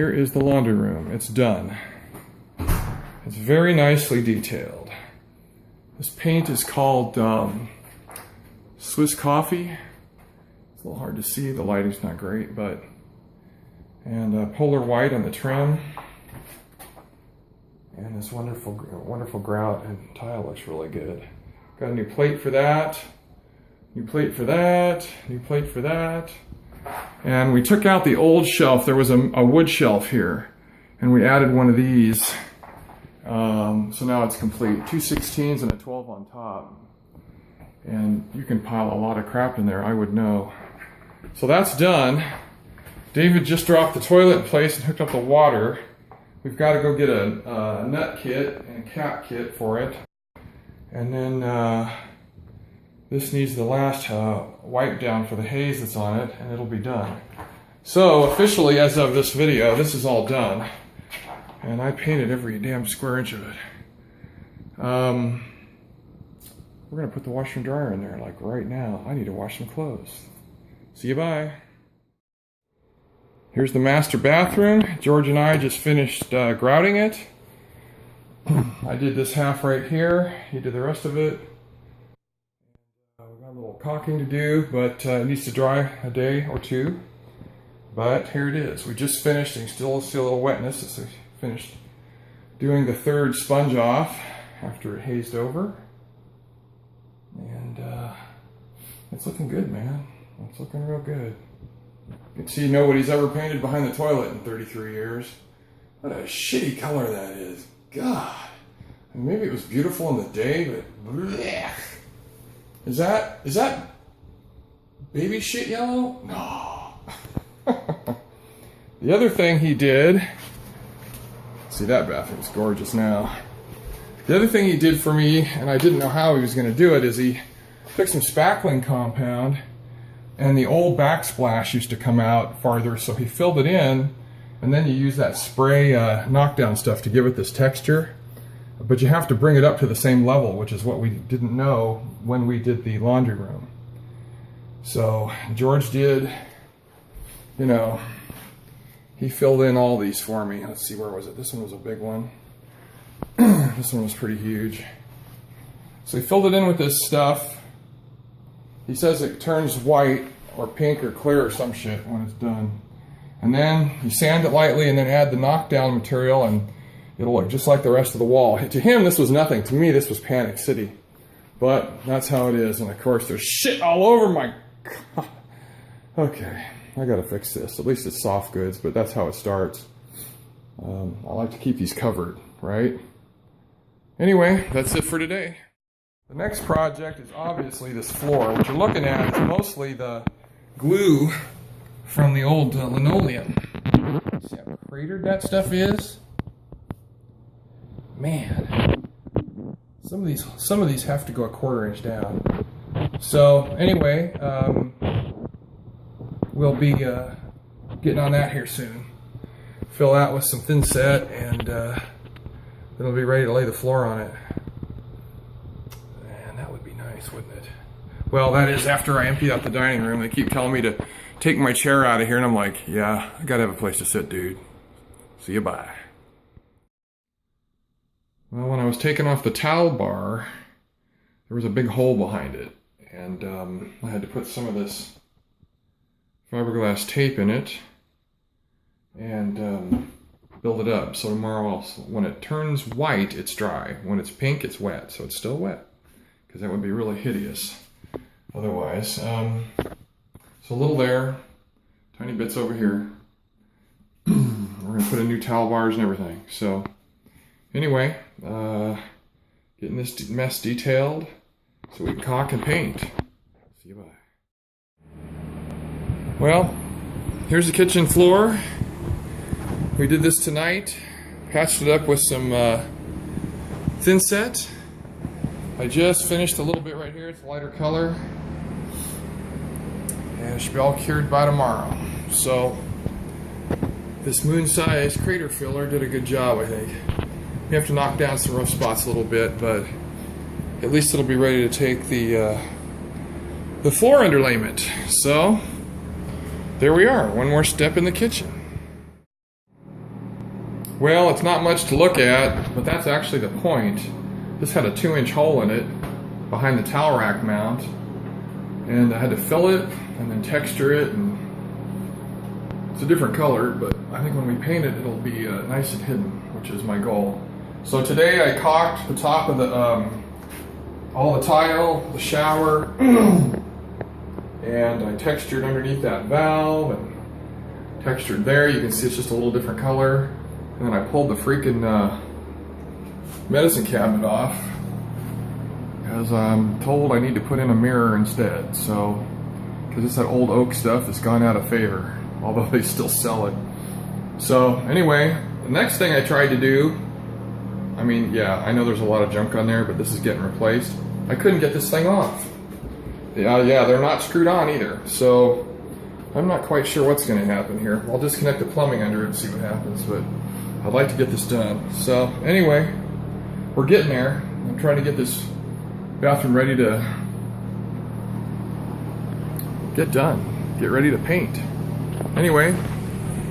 here is the laundry room. It's done. It's very nicely detailed. This paint is called Swiss Coffee. It's a little hard to see. The lighting's not great, but polar white on the trim. And this wonderful grout and tile looks really good. Got a new plate for that. New plate for that. New plate for that. And we took out the old shelf. There was a wood shelf here, and we added one of these. So now it's complete. 2 16s and a 12 on top. And you can pile a lot of crap in there, I would know. So that's done. David just dropped the toilet in place and hooked up the water. We've got to go get a nut kit and a cap kit for it. And then this needs the last wipe down for the haze that's on it, and it'll be done. So officially, as of this video, this is all done. And I painted every damn square inch of it. We're gonna put the washer and dryer in there like right now. I need to wash some clothes. See you, bye. Here's the master bathroom. George and I just finished grouting it. I did this half right here. He did the rest of it. We've got a little caulking to do, but it needs to dry a day or two. But here it is. We just finished, and you still see a little wetness as we finished doing the third sponge off after it hazed over. And it's looking good, man. It's looking real good. You can see nobody's ever painted behind the toilet in 33 years. What a shitty color that is. God. I mean, maybe it was beautiful in the day, but blech. Is that baby shit yellow? No. The other thing he did, see, that bathroom's gorgeous now. The other thing he did for me, and I didn't know how he was going to do it, is he took some spackling compound, and the old backsplash used to come out farther, so he filled it in, and then you use that spray knockdown stuff to give it this texture. But you have to bring it up to the same level, which is what we didn't know when we did the laundry room. So George did, you know, he filled in all these for me. Let's see, where was it? This one was a big one. This one was pretty huge. So he filled it in with this stuff. He says it turns white or pink or clear or some shit when it's done. And then you sand it lightly and then add the knockdown material, and it'll look just like the rest of the wall. To him, this was nothing. To me, this was Panic City. But that's how it is. And of course, there's shit all over my... God. Okay, I gotta fix this. At least it's soft goods, but that's how it starts. I like to keep these covered, right? Anyway, that's it for today. The next project is obviously this floor. What you're looking at is mostly the glue from the old linoleum. See how cratered that stuff is? Man, some of these have to go a 1/4 inch down. So anyway, we'll be getting on that here soon. Fill that with some thin set, and then we'll be ready to lay the floor on it. And that would be nice, wouldn't it? Well, that is after I empty out the dining room. They keep telling me to take my chair out of here, and I'm like, yeah, I gotta have a place to sit, dude. See you, bye. Well, when I was taking off the towel bar, there was a big hole behind it, and I had to put some of this fiberglass tape in it and build it up. So tomorrow, when it turns white, it's dry. When it's pink, it's wet. So it's still wet, because that would be really hideous otherwise. So a little there, tiny bits over here. We're gonna put in new towel bars and everything. So anyway, getting this mess detailed so we can caulk and paint. See you, bye. Well, here's the kitchen floor. We did this tonight. Patched it up with some thin set. I just finished a little bit right here. It's a lighter color. And it should be all cured by tomorrow. So this moon-sized crater filler did a good job, I think. We have to knock down some rough spots a little bit, but at least it'll be ready to take the floor underlayment. So there we are, one more step in the kitchen. Well, it's not much to look at, but that's actually the point. This had a 2-inch hole in it behind the towel rack mount, and I had to fill it and then texture it, and it's a different color, but I think when we paint it, it'll be nice and hidden, which is my goal. So today I caulked the top of the all the tile, the shower, and I textured underneath that valve and textured there. You can see it's just a little different color. And then I pulled the freaking medicine cabinet off, as I'm told I need to put in a mirror instead. So, because it's that old oak stuff that's gone out of favor, although they still sell it. So anyway, the next thing I tried to do, I mean, yeah, I know there's a lot of junk on there, but this is getting replaced. I couldn't get this thing off. Yeah, they're not screwed on either. So I'm not quite sure what's going to happen here. I'll disconnect the plumbing under it and see what happens, but I'd like to get this done. So anyway, we're getting there. I'm trying to get this bathroom ready to get done. Get ready to paint. Anyway,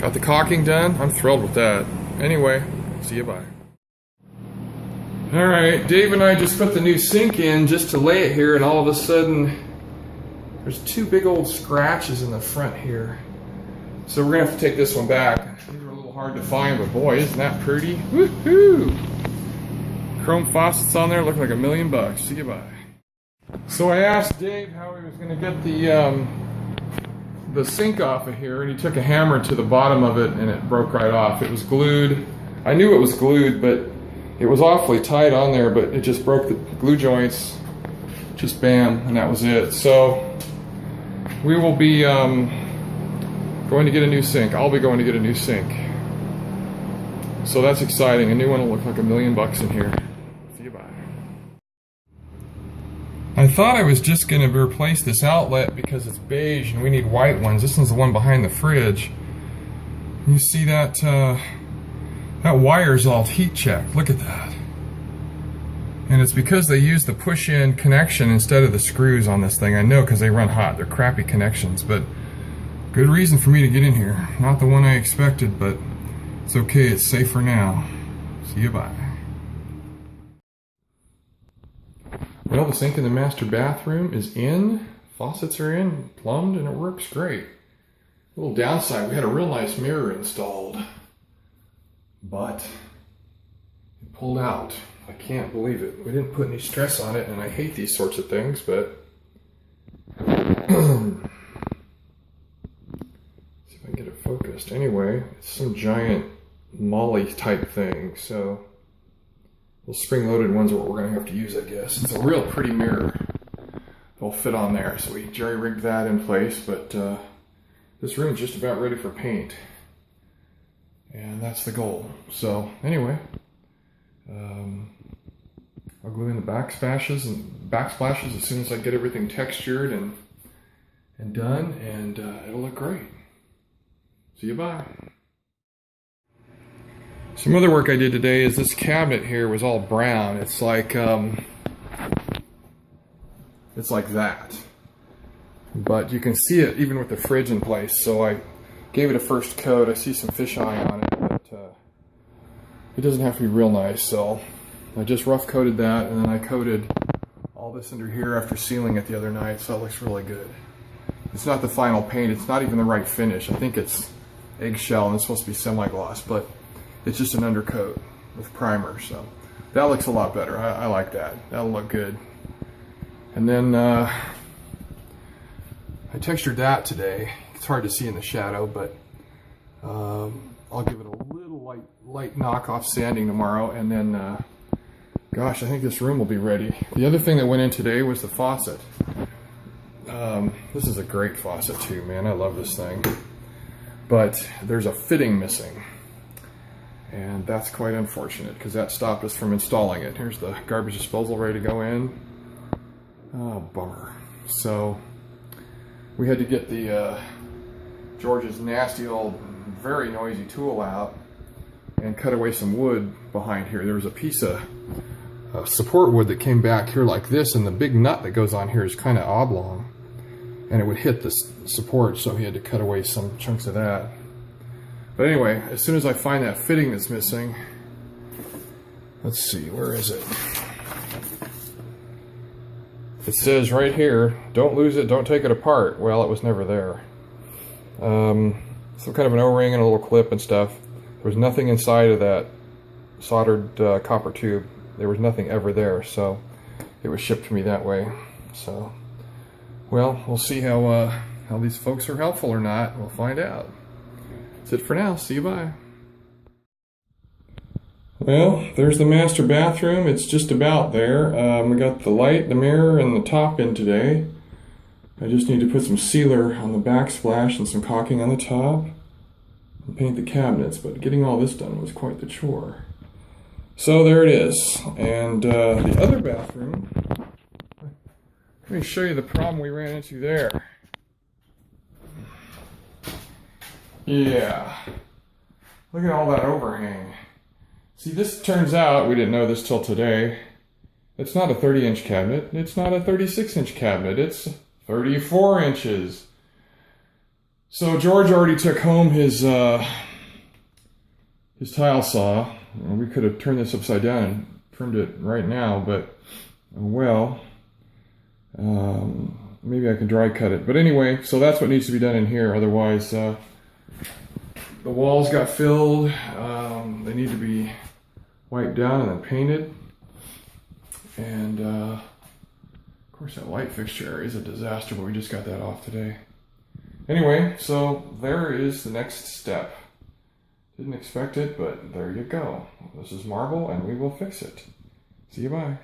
got the caulking done. I'm thrilled with that. Anyway, see you, bye. Alright, Dave and I just put the new sink in just to lay it here, and all of a sudden there's 2 big old scratches in the front here. So we're gonna have to take this one back. These are a little hard to find, but boy, isn't that pretty? Woohoo! Chrome faucets on there, look like $1 million. See you, bye. So I asked Dave how he was gonna get the sink off of here, and he took a hammer to the bottom of it and it broke right off. It was glued. I knew it was glued, but it was awfully tight on there, but it just broke the glue joints. Just bam, and that was it. So we will be going to get a new sink. I'll be going to get a new sink. So that's exciting. A new one will look like $1 million in here. See you, bye. I thought I was just going to replace this outlet because it's beige and we need white ones. This one's the one behind the fridge. You see that? That wire's all heat checked. Look at that. And it's because they use the push-in connection instead of the screws on this thing. I know, because they run hot. They're crappy connections, but good reason for me to get in here. Not the one I expected, but it's okay. It's safe for now. See you, bye. Well, the sink in the master bathroom is in. Faucets are in, plumbed, and it works great. A little downside, we had a real nice mirror installed, but it pulled out. I can't believe it. We didn't put any stress on it, and I hate these sorts of things, but see if I can get it focused. Anyway, it's some giant molly type thing, so those spring-loaded ones are what we're going to have to use, I guess. It's a real pretty mirror. It'll fit on there, so we jerry-rigged that in place, but this room's just about ready for paint. And that's the goal. So anyway, I'll glue in the backsplashes as soon as I get everything textured and done, and it'll look great. See you, bye. Some other work I did today is this cabinet here was all brown. It's like that, but you can see it even with the fridge in place. So I gave it a first coat. I see some fisheye on it, but it doesn't have to be real nice. So I just rough coated that, and then I coated all this under here after sealing it the other night, so it looks really good. It's not the final paint. It's not even the right finish. I think it's eggshell and it's supposed to be semi-gloss, but it's just an undercoat with primer, so that looks a lot better. I like that. That'll look good. And then I textured that today. It's hard to see in the shadow, but I'll give it a little light knockoff sanding tomorrow, and then gosh, I think this room will be ready. The other thing that went in today was the faucet. This is a great faucet too, man. I love this thing. But there's a fitting missing, and that's quite unfortunate because that stopped us from installing it. Here's the garbage disposal ready to go in. Oh, bummer. So we had to get the George's nasty old, very noisy tool out and cut away some wood behind here. There was a piece of support wood that came back here like this, and the big nut that goes on here is kind of oblong, and it would hit the support, so he had to cut away some chunks of that. But anyway, as soon as I find that fitting that's missing, let's see, where is it? It says right here, don't lose it, don't take it apart. Well, it was never there. Some kind of an O-ring and a little clip and stuff. There was nothing inside of that soldered copper tube. There was nothing ever there, so it was shipped to me that way. So, well, we'll see how these folks are helpful or not. We'll find out. That's it for now. See you, bye. Well, there's the master bathroom. It's just about there. We got the light, the mirror, and the top in today. I just need to put some sealer on the backsplash and some caulking on the top and paint the cabinets, but getting all this done was quite the chore. So there it is. And the other bathroom, let me show you the problem we ran into there. Yeah, look at all that overhang. See, this turns out, we didn't know this till today, it's not a 30-inch cabinet, it's not a 36-inch cabinet, it's 34 inches. So George already took home his tile saw. We could have turned this upside down and trimmed it right now, but well, maybe I can dry cut it. But anyway, so that's what needs to be done in here. Otherwise, the walls got filled. They need to be wiped down and then painted. And of course, that light fixture is a disaster, but we just got that off today. Anyway, so there is the next step. Didn't expect it, but there you go. This is marble, and we will fix it. See you, bye.